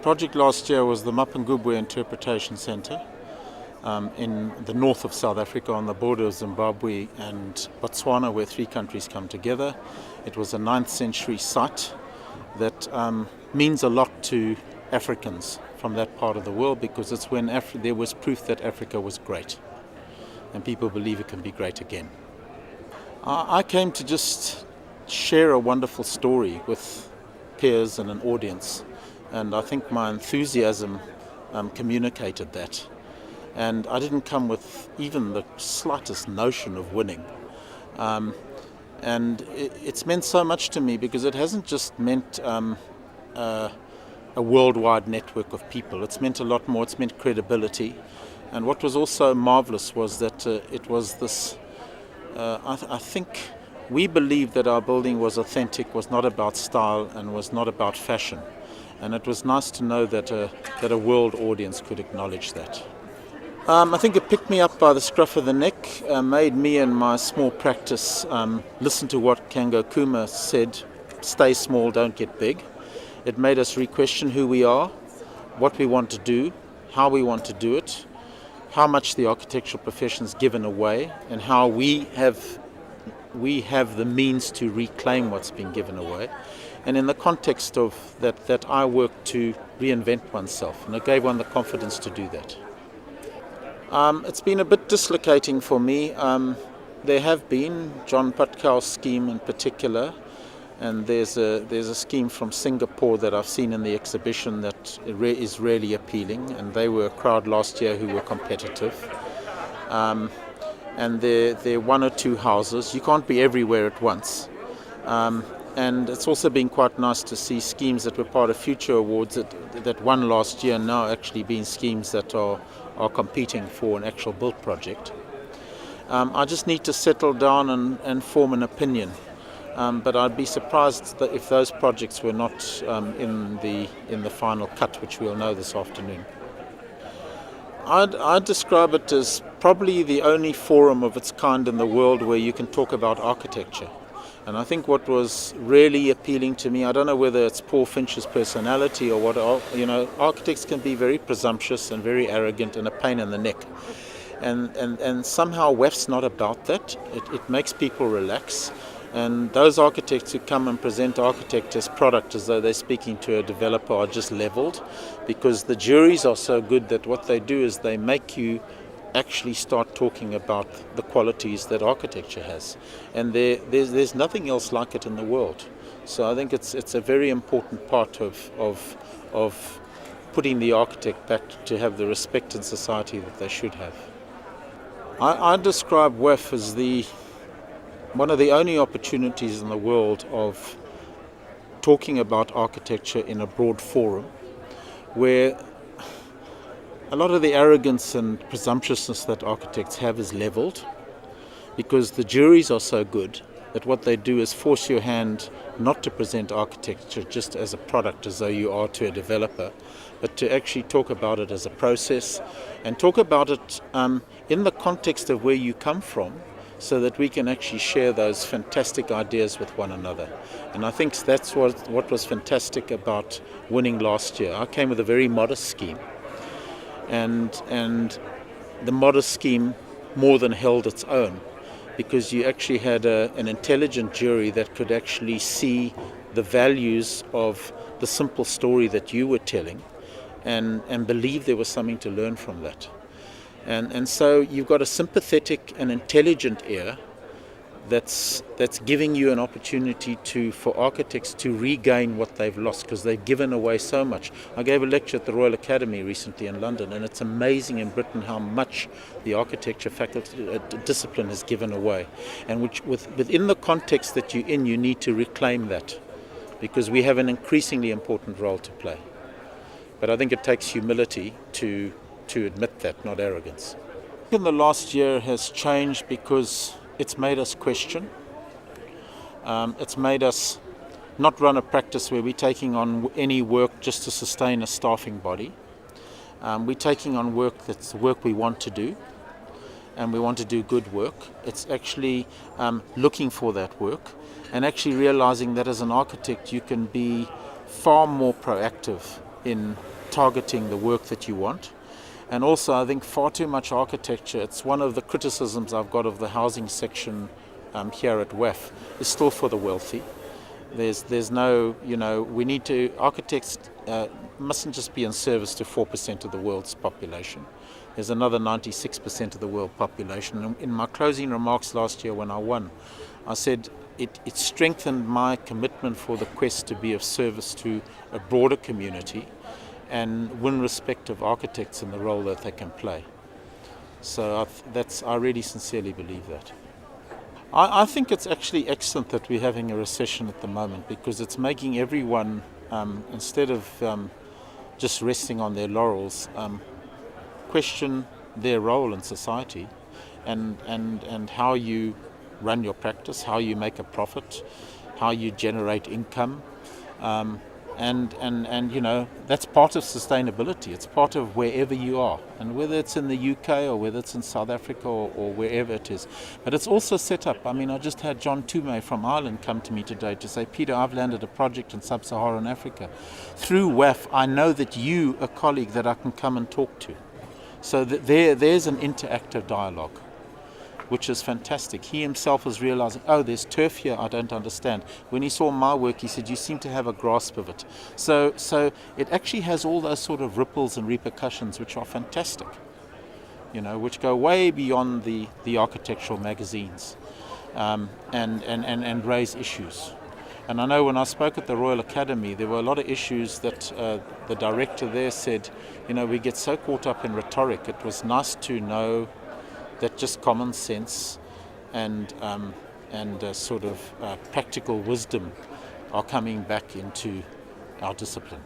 project last year was the Mapungubwe Interpretation Centre in the north of South Africa on the border of Zimbabwe and Botswana, where three countries come together. It was a 9th century site that means a lot to Africans from that part of the world, because it's when there was proof that Africa was great and people believe it can be great again. I came to just share a wonderful story with peers and an audience, and I think my enthusiasm communicated that. And I didn't come with even the slightest notion of winning. And it's meant so much to me, because it hasn't just meant a worldwide network of people. It's meant a lot more. It's meant credibility. And what was also marvelous was that it was this, I think we believed that our building was authentic, was not about style, and was not about fashion. And it was nice to know that a world audience could acknowledge that. I think it picked me up by the scruff of the neck, made me and my small practice listen to what Kango Kuma said: stay small, don't get big. It made us re-question who we are, what we want to do, how we want to do it, how much the architectural profession's given away, and how we have the means to reclaim what's been given away. And in the context of that I work to reinvent oneself, and it gave one the confidence to do that. It's been a bit dislocating for me. There have been John Patkau's scheme in particular, and there's a scheme from Singapore that I've seen in the exhibition that is really appealing, and they were a crowd last year who were competitive. And they're one or two houses. You can't be everywhere at once. And it's also been quite nice to see schemes that were part of future awards that won last year now actually being schemes that are competing for an actual built project. I just need to settle down and form an opinion. But I'd be surprised that if those projects were not in the final cut, which we'll know this afternoon. I'd describe it as probably the only forum of its kind in the world where you can talk about architecture. And I think what was really appealing to me, I don't know whether it's Paul Finch's personality or what, architects can be very presumptuous and very arrogant and a pain in the neck. And somehow WEF's not about that. It makes people relax. And those architects who come and present architect as product as though they're speaking to a developer are just leveled, because the juries are so good that what they do is they make you actually start talking about the qualities that architecture has. And there's nothing else like it in the world. So I think it's a very important part of putting the architect back to have the respect in society that they should have. I describe WEF as one of the only opportunities in the world of talking about architecture in a broad forum, where a lot of the arrogance and presumptuousness that architects have is leveled, because the juries are so good that what they do is force your hand not to present architecture just as a product as though you are to a developer, but to actually talk about it as a process and talk about it in the context of where you come from, so that we can actually share those fantastic ideas with one another. And I think that's what was fantastic about winning last year. I came with a very modest scheme, and the modest scheme more than held its own, because you actually had an intelligent jury that could actually see the values of the simple story that you were telling and believe there was something to learn from that. And so you've got a sympathetic and intelligent ear that's giving you an opportunity for architects to regain what they've lost, because they've given away so much. I gave a lecture at the Royal Academy recently in London, and it's amazing in Britain how much the architecture faculty discipline has given away. And within the context that you're in, you need to reclaim that, because we have an increasingly important role to play. But I think it takes humility to admit that, not arrogance. In the last year has changed because it's made us question. It's made us not run a practice where we're taking on any work just to sustain a staffing body. We're taking on work that's the work we want to do, and we want to do good work. It's actually looking for that work and actually realizing that as an architect you can be far more proactive in targeting the work that you want. And also, I think far too much architecture, it's one of the criticisms I've got of the housing section here at WAF, is still for the wealthy. There's no, we need to, architects mustn't just be in service to 4% of the world's population. There's another 96% of the world population. And in my closing remarks last year when I won, I said it strengthened my commitment for the Quest to be of service to a broader community and win respect of architects in the role that they can play. So I really sincerely believe that. I think it's actually excellent that we're having a recession at the moment, because it's making everyone, instead of just resting on their laurels, question their role in society and how you run your practice, how you make a profit, how you generate income. And that's part of sustainability. It's part of wherever you are, and whether it's in the UK or whether it's in South Africa or wherever it is. But it's also set up. I mean, I just had John Tume from Ireland come to me today to say, Peter, I've landed a project in Sub-Saharan Africa. Through WAF, I know that you, a colleague that I can come and talk to. So there's an interactive dialogue, which is fantastic. He himself is realizing, there's turf here I don't understand. When he saw my work, he said, you seem to have a grasp of it. So it actually has all those sort of ripples and repercussions which are fantastic, which go way beyond the architectural magazines, and raise issues. And I know when I spoke at the Royal Academy, there were a lot of issues that the director there said, we get so caught up in rhetoric. It was nice to know that just common sense and practical wisdom are coming back into our discipline.